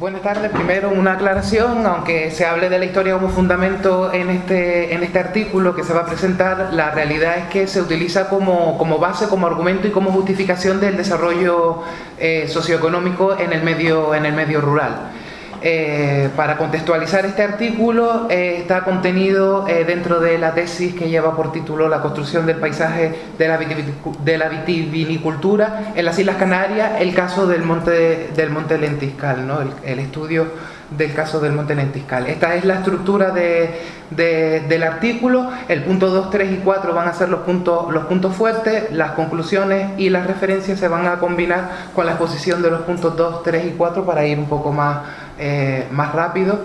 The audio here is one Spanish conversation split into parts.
Buenas tardes. Primero una aclaración, aunque se hable de la historia como fundamento en este artículo que se va a presentar, la realidad es que se utiliza como base, como argumento y como justificación del desarrollo socioeconómico en el medio rural. Para contextualizar este artículo, está contenido dentro de la tesis que lleva por título La construcción del paisaje de la vitivinicultura en las Islas Canarias, el caso del monte Lentiscal, ¿no? El estudio del caso del monte Lentiscal. Esta es la estructura del artículo. El punto 2, 3 y 4 van a ser los puntos fuertes, las conclusiones y las referencias se van a combinar con la exposición de los puntos 2, 3 y 4 para ir un poco más rápido.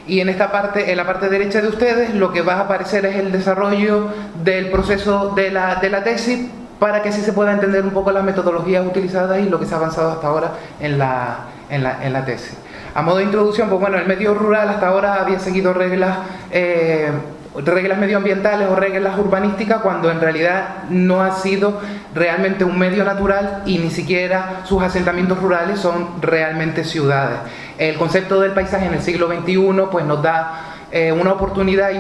Y en esta parte, en la parte derecha de ustedes, lo que va a aparecer es el desarrollo del proceso de la tesis, para que así se pueda entender un poco las metodologías utilizadas y lo que se ha avanzado hasta ahora en la tesis. A modo de introducción, pues bueno, el medio rural hasta ahora había seguido reglas medioambientales o reglas urbanísticas, cuando en realidad no ha sido realmente un medio natural y ni siquiera sus asentamientos rurales son realmente ciudades. El concepto del paisaje en el siglo XXI pues nos da una oportunidad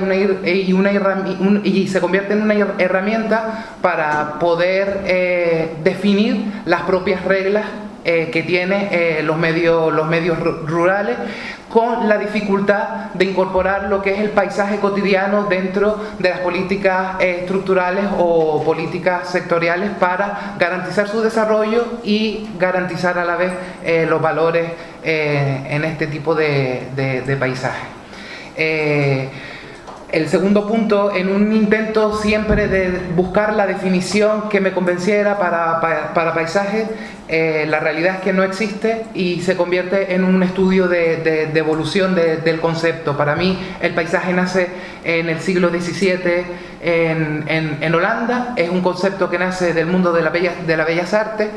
y se convierte en una herramienta para poder definir las propias reglas que tiene los medios rurales, con la dificultad de incorporar lo que es el paisaje cotidiano dentro de las políticas estructurales o políticas sectoriales para garantizar su desarrollo y garantizar a la vez los valores en este tipo de paisaje. El segundo punto, en un intento siempre de buscar la definición que me convenciera para paisaje, la realidad es que no existe y se convierte en un estudio de evolución del concepto. Para mí el paisaje nace en el siglo XVII en Holanda, es un concepto que nace del mundo de las bellas artes,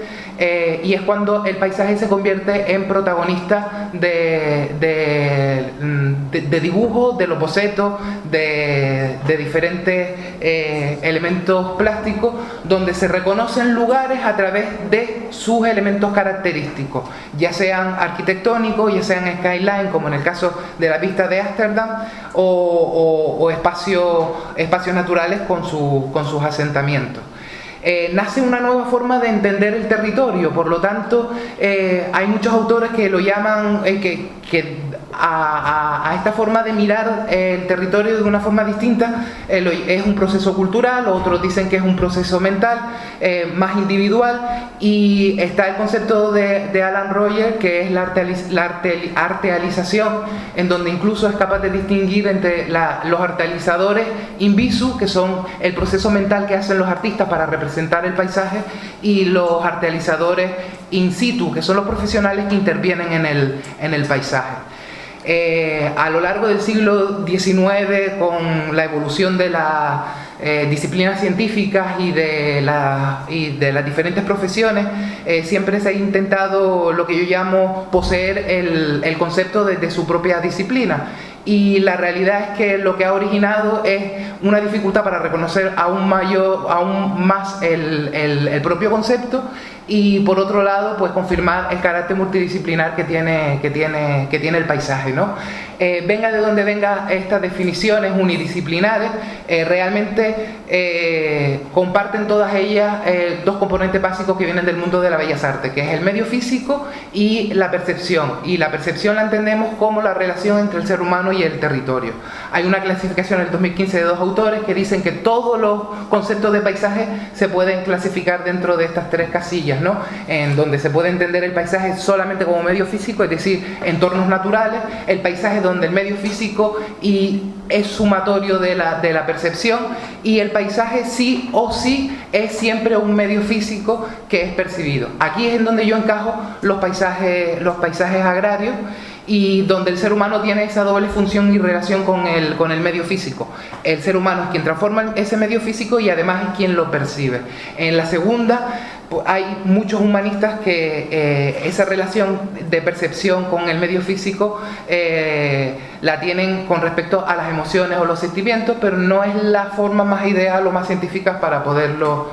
y es cuando el paisaje se convierte en protagonista de dibujo, de los bocetos, de diferentes elementos plásticos, donde se reconocen lugares a través de sus elementos característicos, ya sean arquitectónicos, ya sean skyline, como en el caso de la vista de Ámsterdam, o espacios naturales con sus asentamientos. Nace una nueva forma de entender el territorio, por lo tanto hay muchos autores que lo llaman a esta forma de mirar el territorio de una forma distinta. Es un proceso cultural, otros dicen que es un proceso mental, más individual, y está el concepto de Alan Rogers, que es la artealización, en donde incluso es capaz de distinguir entre los artealizadores in visu, que son el proceso mental que hacen los artistas para representar el paisaje, y los artealizadores in situ, que son los profesionales que intervienen en el paisaje. A lo largo del siglo XIX, con la evolución de las disciplinas científicas y de las diferentes profesiones, siempre se ha intentado lo que yo llamo poseer el concepto de su propia disciplina. Y la realidad es que lo que ha originado es una dificultad para reconocer aún más el propio concepto, y por otro lado pues confirmar el carácter multidisciplinar que tiene el paisaje, ¿no? Venga de donde venga, estas definiciones unidisciplinares realmente comparten todas ellas dos componentes básicos que vienen del mundo de las bellas artes, que es el medio físico y la percepción. Y la percepción la entendemos como la relación entre el ser humano y el territorio. Hay una clasificación en el 2015 de dos autores que dicen que todos los conceptos de paisaje se pueden clasificar dentro de estas tres casillas, ¿no? En donde se puede entender el paisaje solamente como medio físico, es decir, entornos naturales; el paisaje donde el medio físico es sumatorio de la percepción, y el paisaje sí o sí es siempre un medio físico que es percibido. Aquí es en donde yo encajo los paisajes agrarios, y donde el ser humano tiene esa doble función y relación con el medio físico. El ser humano es quien transforma ese medio físico y además es quien lo percibe. En la segunda, pues, hay muchos humanistas que esa relación de percepción con el medio físico la tienen con respecto a las emociones o los sentimientos, pero no es la forma más ideal o más científica para poderlo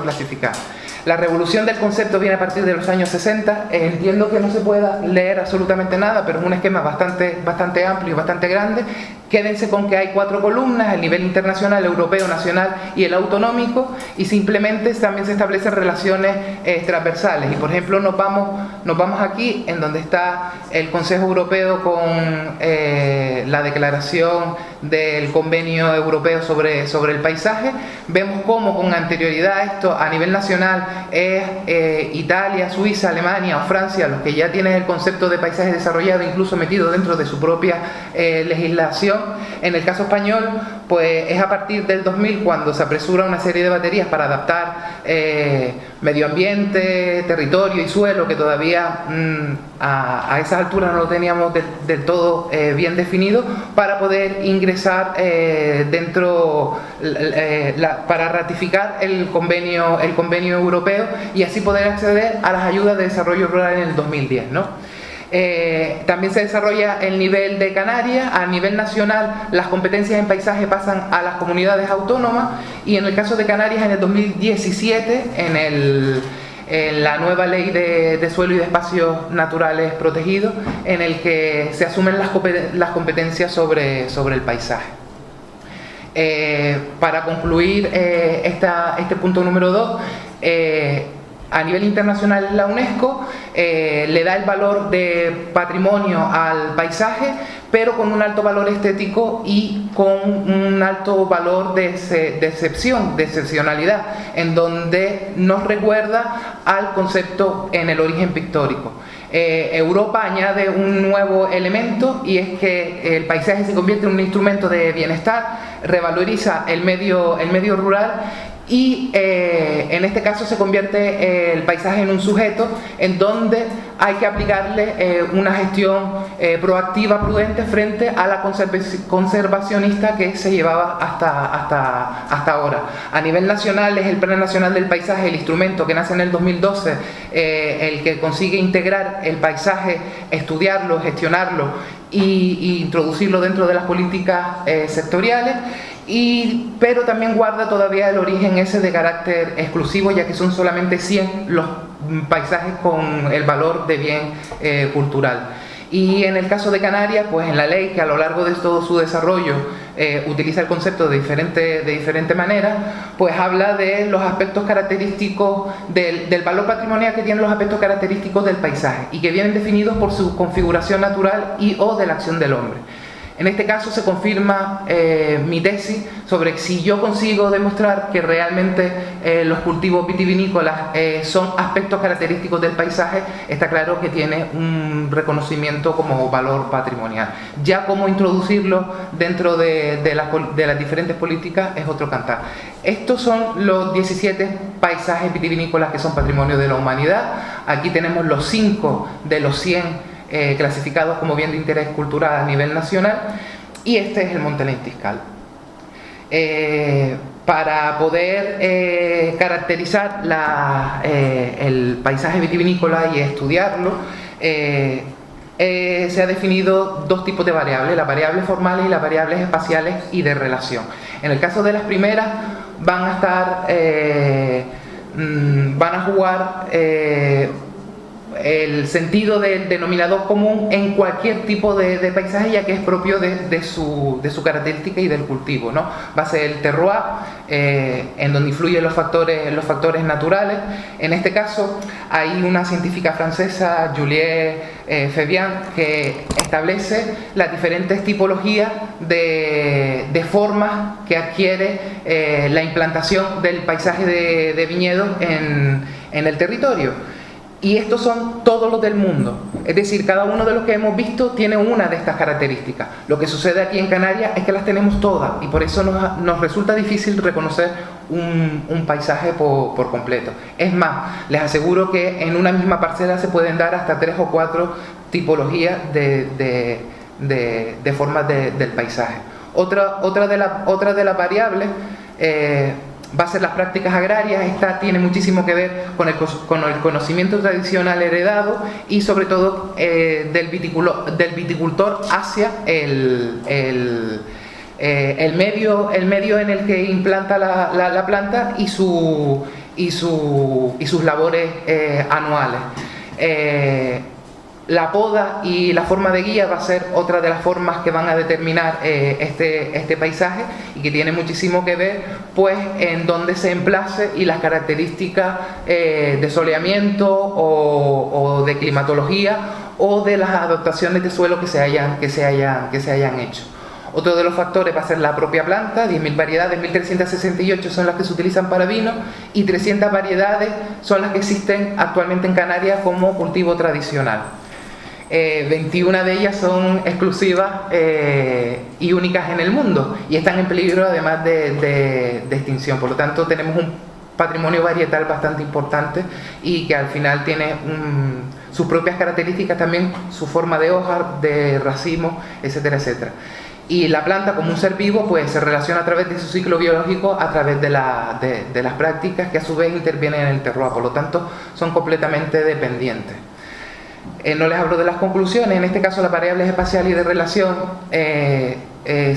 clasificar. La revolución del concepto viene a partir de los años 60. Entiendo que no se pueda leer absolutamente nada, pero es un esquema bastante amplio y bastante grande. Quédense con que hay 4 columnas: el nivel internacional, europeo, nacional y el autonómico, y simplemente también se establecen relaciones transversales. Y por ejemplo nos vamos aquí, en donde está el Consejo Europeo con la declaración del Convenio Europeo sobre el paisaje. Vemos cómo con anterioridad a esto, a nivel nacional, es Italia, Suiza, Alemania o Francia los que ya tienen el concepto de paisaje desarrollado, incluso metido dentro de su propia legislación. En el caso español, pues es a partir del 2000 cuando se apresura una serie de baterías para adaptar medio ambiente, territorio y suelo, que todavía a esas alturas no lo teníamos del todo bien definido, para poder ingresar para ratificar el convenio europeo y así poder acceder a las ayudas de desarrollo rural en el 2010, ¿no? También se desarrolla el nivel de Canarias. A nivel nacional, las competencias en paisaje pasan a las comunidades autónomas, y en el caso de Canarias, en el 2017, en la nueva ley de suelo y de espacios naturales protegidos, en el que se asumen las competencias sobre el paisaje. Para concluir este punto número 2, a nivel internacional, la UNESCO le da el valor de patrimonio al paisaje, pero con un alto valor estético y con un alto valor de excepcionalidad, en donde nos recuerda al concepto en el origen pictórico. Europa añade un nuevo elemento, y es que el paisaje se convierte en un instrumento de bienestar, revaloriza el medio rural, y en este caso se convierte el paisaje en un sujeto en donde hay que aplicarle una gestión proactiva, prudente, frente a la conservacionista que se llevaba hasta ahora. A nivel nacional, es el Plan Nacional del Paisaje, el instrumento que nace en el 2012, el que consigue integrar el paisaje, estudiarlo, gestionarlo y introducirlo dentro de las políticas sectoriales. Pero también guarda todavía el origen ese de carácter exclusivo, ya que son solamente 100 los paisajes con el valor de bien cultural. Y en el caso de Canarias, pues en la ley, que a lo largo de todo su desarrollo utiliza el concepto de diferente manera, pues habla de los aspectos característicos del valor patrimonial que tienen los aspectos característicos del paisaje, y que vienen definidos por su configuración natural o de la acción del hombre. En este caso se confirma mi tesis sobre si yo consigo demostrar que realmente los cultivos vitivinícolas son aspectos característicos del paisaje, está claro que tiene un reconocimiento como valor patrimonial. Ya cómo introducirlo dentro de las diferentes políticas es otro cantar. Estos son los 17 paisajes vitivinícolas que son patrimonio de la humanidad. Aquí tenemos los 5 de los 100 clasificados como bien de interés cultural a nivel nacional, y este es el Monte Lentiscal. Para poder caracterizar el paisaje vitivinícola y estudiarlo, se ha definido 2 tipos de variables: las variables formales y las variables espaciales y de relación. En el caso de las primeras, van a jugar el sentido del denominador común en cualquier tipo de paisaje, ya que es propio de su característica y del cultivo, ¿no? Va a ser el terroir, en donde influyen los factores naturales. En este caso hay una científica francesa, Juliette Febvre, que establece las diferentes tipologías de formas que adquiere la implantación del paisaje de viñedos en el territorio. Y estos son todos los del mundo, es decir, cada uno de los que hemos visto tiene una de estas características. Lo que sucede aquí en Canarias es que las tenemos todas, y por eso nos resulta difícil reconocer un paisaje por completo. Es más, les aseguro que en una misma parcela se pueden dar hasta 3 o 4 tipologías de formas del paisaje. Otra de las variables va a ser las prácticas agrarias. Esta tiene muchísimo que ver con el conocimiento tradicional heredado, y sobre todo del viticultor hacia el medio en el que implanta la planta y su y sus labores anuales. La poda y la forma de guía va a ser otra de las formas que van a determinar este paisaje, y que tiene muchísimo que ver pues en dónde se emplace y las características de soleamiento o de climatología o de las adaptaciones de suelo que se hayan hecho. Otro de los factores va a ser la propia planta. 10.000 variedades, 1.368 son las que se utilizan para vino, y 300 variedades son las que existen actualmente en Canarias como cultivo tradicional. 21 de ellas son exclusivas y únicas en el mundo, y están en peligro además de extinción. Por lo tanto, tenemos un patrimonio varietal bastante importante, y que al final tiene sus propias características, también su forma de hoja, de racimo, etcétera, etcétera. Y la planta, como un ser vivo, pues se relaciona a través de su ciclo biológico, a través de las prácticas que a su vez intervienen en el terroir. Por lo tanto, son completamente dependientes. No les hablo de las conclusiones. En este caso, las variables espaciales y de relación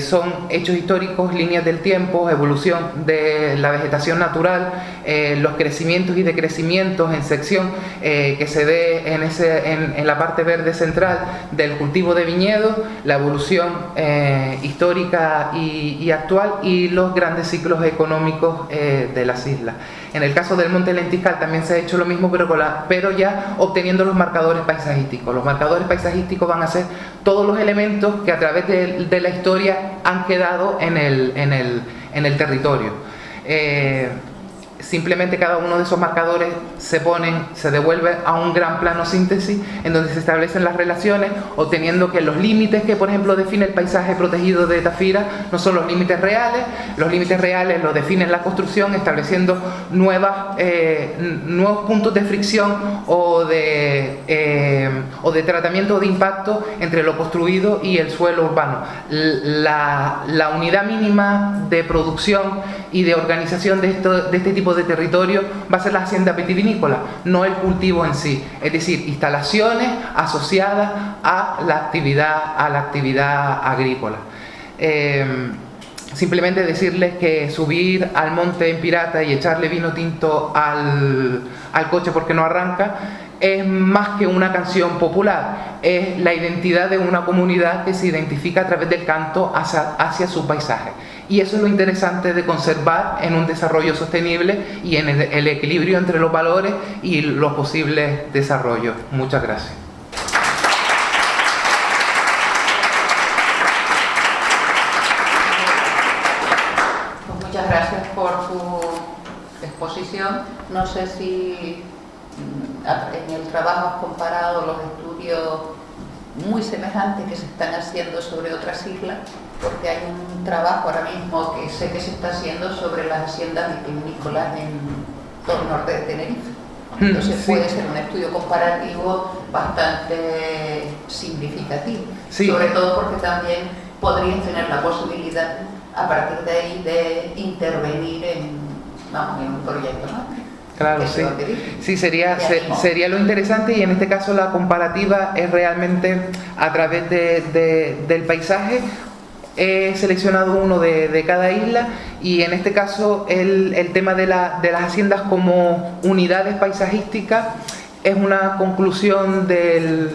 son hechos históricos, líneas del tiempo, evolución de la vegetación natural, los crecimientos y decrecimientos en sección que se ve en la parte verde central del cultivo de viñedo, la evolución histórica y actual, y los grandes ciclos económicos de las islas. En el caso del Monte Lentiscal también se ha hecho lo mismo, pero ya obteniendo los marcadores paisajísticos. Los marcadores paisajísticos van a ser todos los elementos que a través de la historia han quedado en el territorio. Simplemente cada uno de esos marcadores se devuelve a un gran plano síntesis, en donde se establecen las relaciones, obteniendo que los límites que, por ejemplo, define el paisaje protegido de Tafira no son los límites reales los define la construcción, estableciendo nuevos puntos de fricción o de tratamiento o de impacto entre lo construido y el suelo urbano. La unidad mínima de producción y de organización de este tipo de territorio va a ser la hacienda vitivinícola, no el cultivo en sí, es decir, instalaciones asociadas a la actividad agrícola. Simplemente decirles que subir al monte en pirata y echarle vino tinto al coche porque no arranca es más que una canción popular, es la identidad de una comunidad que se identifica a través del canto hacia su paisaje. Y eso es lo interesante de conservar en un desarrollo sostenible y en el equilibrio entre los valores y los posibles desarrollos. Muchas gracias. Pues muchas gracias por tu exposición. No sé si en el trabajo has comparado los estudios muy semejantes que se están haciendo sobre otras islas, porque hay un trabajo ahora mismo que sé que se está haciendo sobre las haciendas vitivinícolas en todo el norte de Tenerife. Entonces sí, puede ser un estudio comparativo bastante significativo, sí, sobre todo porque también podrías tener la posibilidad a partir de ahí de intervenir en un proyecto, ¿no? Claro, sí. Sí, sería lo interesante, y en este caso la comparativa es realmente a través del paisaje. He seleccionado uno de cada isla, y en este caso el tema de las haciendas como unidades paisajísticas es una conclusión del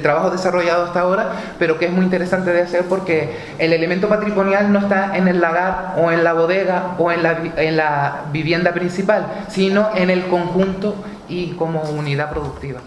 trabajo desarrollado hasta ahora, pero que es muy interesante de hacer, porque el elemento patrimonial no está en el lagar o en la bodega o en la vivienda principal, sino en el conjunto y como unidad productiva.